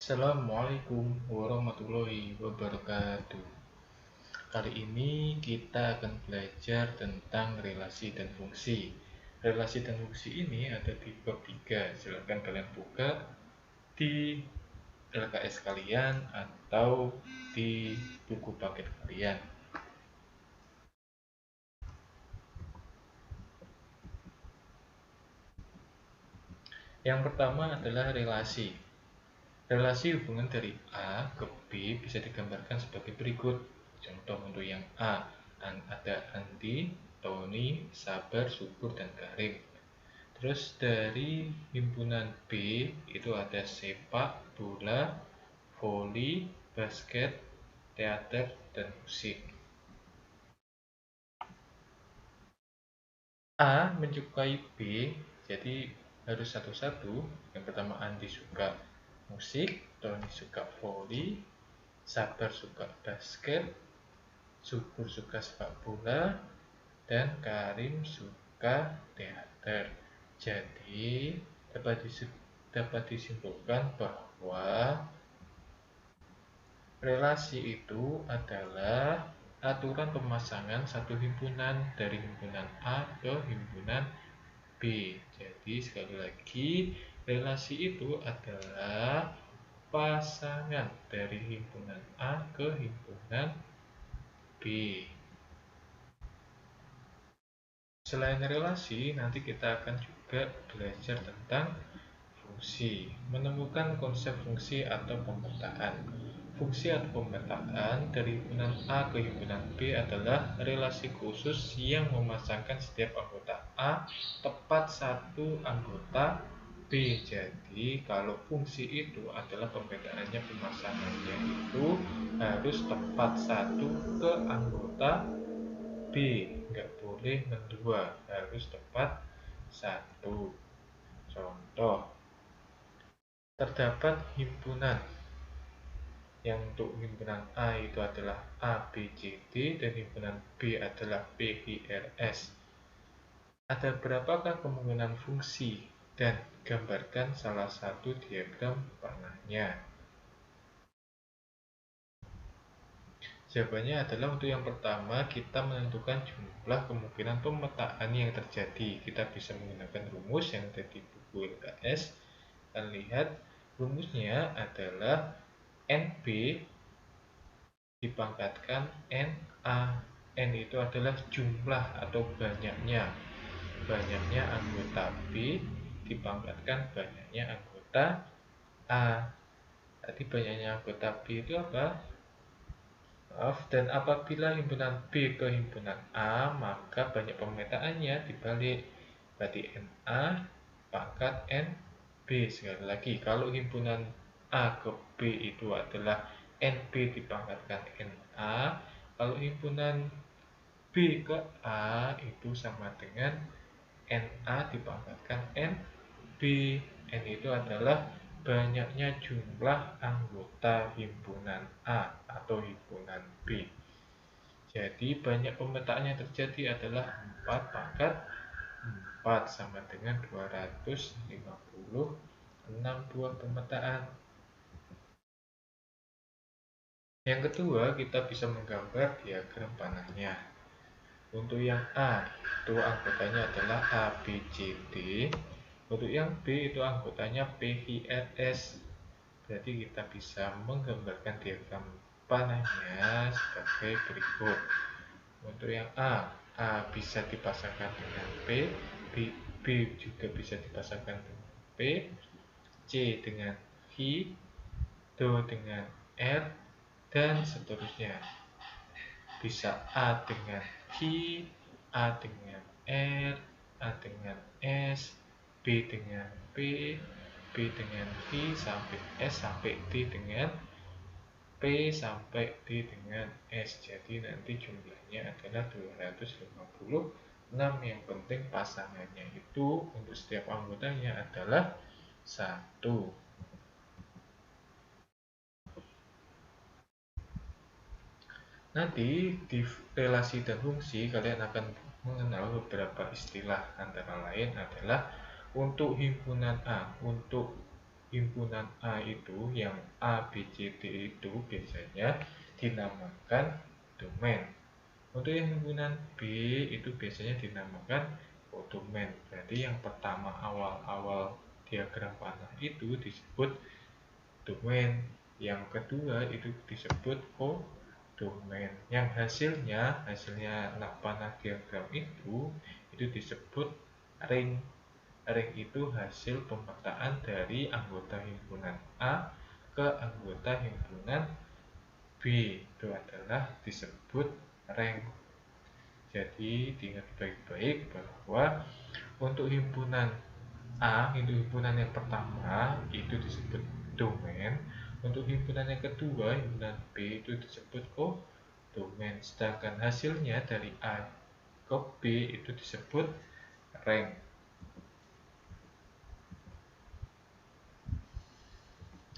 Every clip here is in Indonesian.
Assalamualaikum warahmatullahi wabarakatuh. Kali ini kita akan belajar tentang relasi dan fungsi. Relasi dan fungsi ini ada di bab 3. Silakan kalian buka di LKS kalian atau di buku paket kalian. Yang pertama adalah relasi. Relasi hubungan dari A ke B bisa digambarkan sebagai berikut. Contoh untuk yang A, ada Andi, Tony, Sabar, Subur, dan Karim. Terus dari himpunan B itu ada sepak, bola, voli, basket, teater, dan musik. A menyukai B, jadi harus satu-satu. Yang pertama Andi suka musik, Tony suka voli, Sabar suka basket, Subur suka sepak bola, dan Karim suka teater. Jadi dapat disimpulkan bahwa relasi itu adalah aturan pemasangan satu himpunan dari himpunan A ke himpunan B. Jadi sekali lagi, relasi itu adalah pasangan dari himpunan A ke himpunan B. Selain relasi, nanti kita akan juga belajar tentang fungsi. Menemukan konsep fungsi atau pemetaan. Fungsi atau pemetaan dari himpunan A ke himpunan B adalah relasi khusus yang memasangkan setiap anggota A tepat satu anggota B. Jadi kalau fungsi itu adalah pembetaannya, pemasangannya itu harus tepat satu ke anggota B, nggak boleh mendua, harus tepat satu. Contoh, terdapat himpunan yang untuk himpunan A itu adalah A, B, C, D, dan himpunan B adalah P, Q, R, S. Ada berapakah kemungkinan fungsi? Dan gambarkan salah satu diagram panahnya. Jawabannya adalah untuk yang pertama, kita menentukan jumlah kemungkinan pemetaan yang terjadi. Kita bisa menggunakan rumus yang ada di buku LKS. Kita lihat rumusnya adalah NB dipangkatkan NA. N itu adalah jumlah atau banyaknya anggota B dipangkatkan banyaknya anggota A. Tadi banyaknya anggota B itu apa? Dan apabila himpunan B ke himpunan A, maka banyak pemetaannya dibalik. Berarti NA pangkat NB. Sekali lagi, kalau himpunan A ke B itu adalah NB dipangkatkan NA. Kalau himpunan B ke A itu sama dengan NA dipangkatkan NB. N itu adalah banyaknya jumlah anggota himpunan A atau himpunan B. Jadi banyak pemetaan yang terjadi adalah 4 pangkat 4 sama dengan 256 buah pemetaan. Yang kedua, kita bisa menggambar diagram panahnya. Untuk yang A itu anggotanya adalah A, B, C, D. Untuk yang B itu anggotanya P, Q, R, S. Berarti kita bisa menggambarkan diagram panahnya sebagai berikut. Untuk yang A bisa dipasangkan dengan P, B juga bisa dipasangkan dengan P, C dengan Q, D dengan R, dan seterusnya. Bisa A dengan Q, A dengan R, A dengan S, B dengan P, B dengan Q, sampai S, sampai D dengan P, sampai D dengan S. Jadi nanti jumlahnya adalah 256. Yang penting pasangannya itu untuk setiap anggotanya adalah 1. Nanti di relasi dan fungsi kalian akan mengenal beberapa istilah, antara lain adalah untuk himpunan A. Untuk himpunan A itu, yang A, B, C, D itu biasanya dinamakan domain. Untuk yang himpunan B itu biasanya dinamakan kodomain. Berarti yang pertama awal-awal diagram panah itu disebut domain, yang kedua itu disebut kodomain. Yang hasilnya anak panah diagram itu disebut ring. Ring itu hasil pemetaan dari anggota himpunan A ke anggota himpunan B, itu adalah disebut ring. Jadi diingat baik-baik bahwa untuk himpunan A, itu himpunan yang pertama itu disebut domain. Untuk himpunan yang kedua, himpunan B itu disebut kodomain. Sedangkan hasilnya dari A ke B itu disebut rank.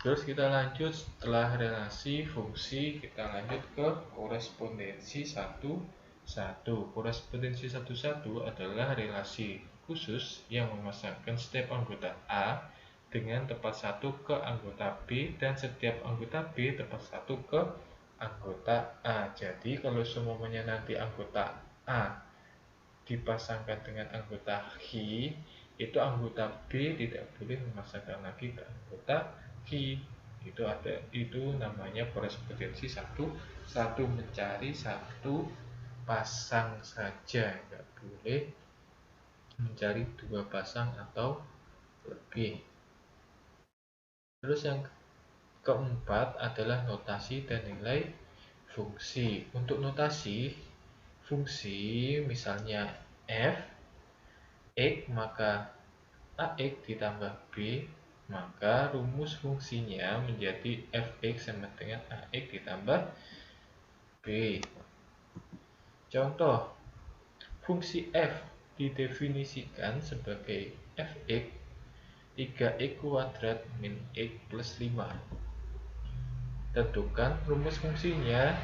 Terus kita lanjut, setelah relasi fungsi kita lanjut ke korespondensi satu. Korespondensi satu adalah relasi khusus yang memasangkan setiap anggota A dengan tepat satu ke anggota B dan setiap anggota B tepat satu ke anggota A. Jadi kalau semuanya nanti anggota A dipasangkan dengan anggota Q, itu anggota B tidak boleh memasangkan lagi ke anggota Q. Itu namanya korespondensi satu mencari satu pasang saja, nggak boleh mencari dua pasang atau lebih. Terus yang keempat adalah notasi dan nilai fungsi. Untuk notasi fungsi misalnya f x, maka ax ditambah b, maka rumus fungsinya menjadi fx sama dengan ax ditambah b. Contoh, fungsi f didefinisikan sebagai fx 3x kuadrat min x plus 5. Tentukan rumus fungsinya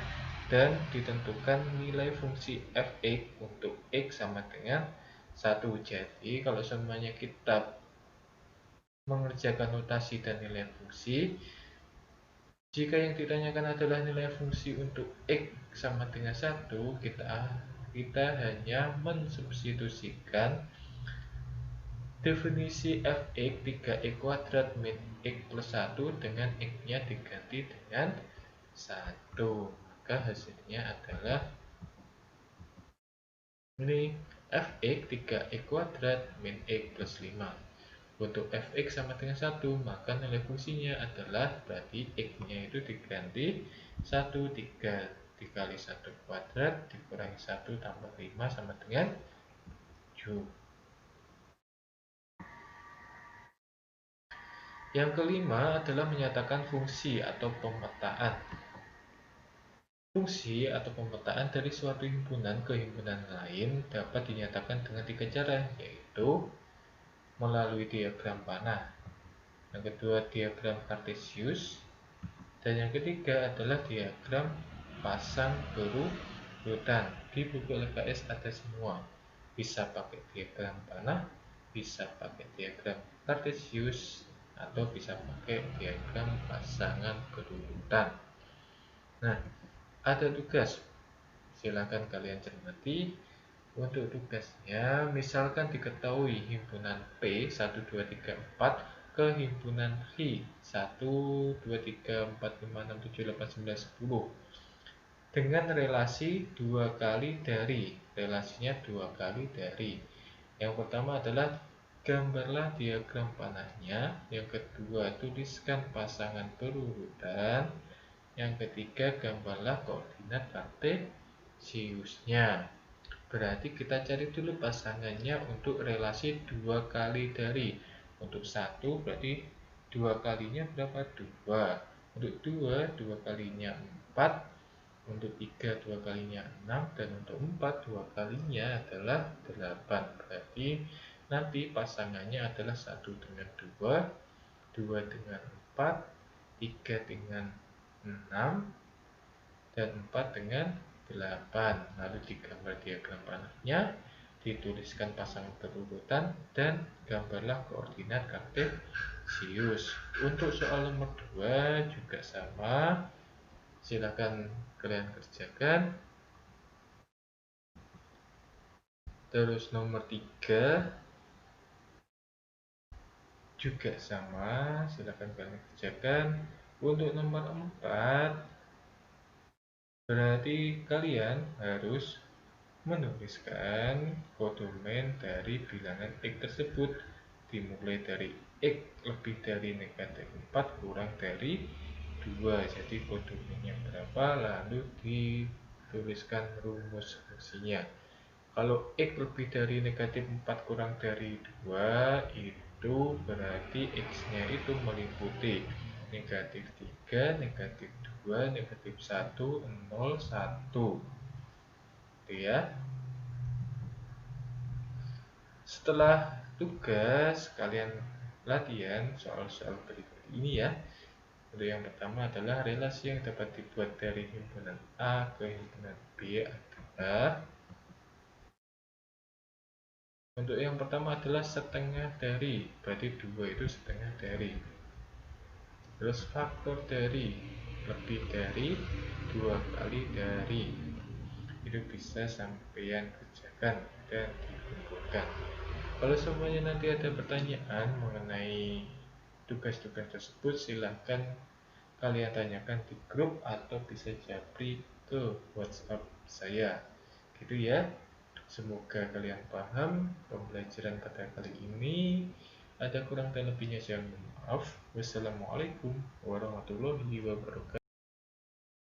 dan ditentukan nilai fungsi fx untuk x sama dengan 1. Jadi kalau semuanya kita mengerjakan notasi dan nilai fungsi, jika yang ditanyakan adalah nilai fungsi untuk x sama dengan 1, kita hanya mensubstitusikan definisi fx 3x kuadrat min x plus 1 dengan x-nya diganti dengan 1. Maka hasilnya adalah ini fx 3x kuadrat min x plus 5. Untuk fx sama dengan 1, maka nilai fungsinya adalah berarti x-nya itu diganti 1, 3 dikali 1 kuadrat dikurangi 1 tambah 5 sama dengan 7. Yang kelima adalah menyatakan fungsi atau pemetaan. Fungsi atau pemetaan dari suatu himpunan ke himpunan lain dapat dinyatakan dengan 3 cara, yaitu melalui diagram panah, yang kedua diagram kartesius, dan yang ketiga adalah diagram pasang berurutan. Di buku LKS ada semua, bisa pakai diagram panah, bisa pakai diagram kartesius, atau bisa pakai diagram pasangan berurutan. Nah, ada tugas, silakan kalian cermati. Untuk tugasnya, misalkan diketahui himpunan P 1, 2, 3, 4 ke himpunan H 1, 2, 3, 4, 5, 6, 7, 8, 9, 10 dengan relasi 2 kali dari. Relasinya 2 kali dari. Yang pertama adalah gambarlah diagram panahnya. Yang kedua, tuliskan pasangan berurutan. Yang ketiga, gambarlah koordinat kartesiusnya. Berarti kita cari dulu pasangannya untuk relasi 2 kali dari. Untuk 1 berarti 2 kalinya berapa? 2. Untuk 2, 2 kalinya 4. Untuk 3, 2 kalinya 6. Dan untuk 4, 2 kalinya adalah 8. Berarti nanti pasangannya adalah 1 dengan 2, 2 dengan 4, 3 dengan 6, dan 4 dengan 8. Lalu digambar diagram panahnya, dituliskan pasangan berurutan, dan gambarlah koordinat kartesius. Celcius. Untuk soal nomor 2 juga sama, silakan kalian kerjakan. Terus nomor 3 juga sama, silakan kalian kerjakan. Untuk nomor 4 berarti kalian harus menuliskan kodomen dari bilangan X tersebut, dimulai dari X lebih dari negatif 4 kurang dari 2. Jadi kodomennya berapa, lalu dituliskan rumus fungsinya. Kalau X lebih dari negatif 4 kurang dari 2, itu berarti X-nya itu meliputi negatif 3, negatif 2, negatif 1, 0, 1. Itu ya. Setelah tugas, kalian latihan soal-soal berikut ini ya. Untuk yang pertama adalah relasi yang dapat dibuat dari himpunan A ke himpunan B adalah, untuk yang pertama adalah setengah dari, berarti 2 itu setengah dari. Terus faktor dari, lebih dari, 2 kali dari. Itu bisa sampean kerjakan dan dikumpulkan. Kalau semuanya nanti ada pertanyaan mengenai tugas-tugas tersebut, silahkan kalian tanyakan di grup atau bisa japri ke WhatsApp saya. Gitu ya. Semoga kalian paham pembelajaran pada kali ini. Ada kurang dan lebihnya saya mohon maaf. Wassalamualaikum warahmatullahi wabarakatuh.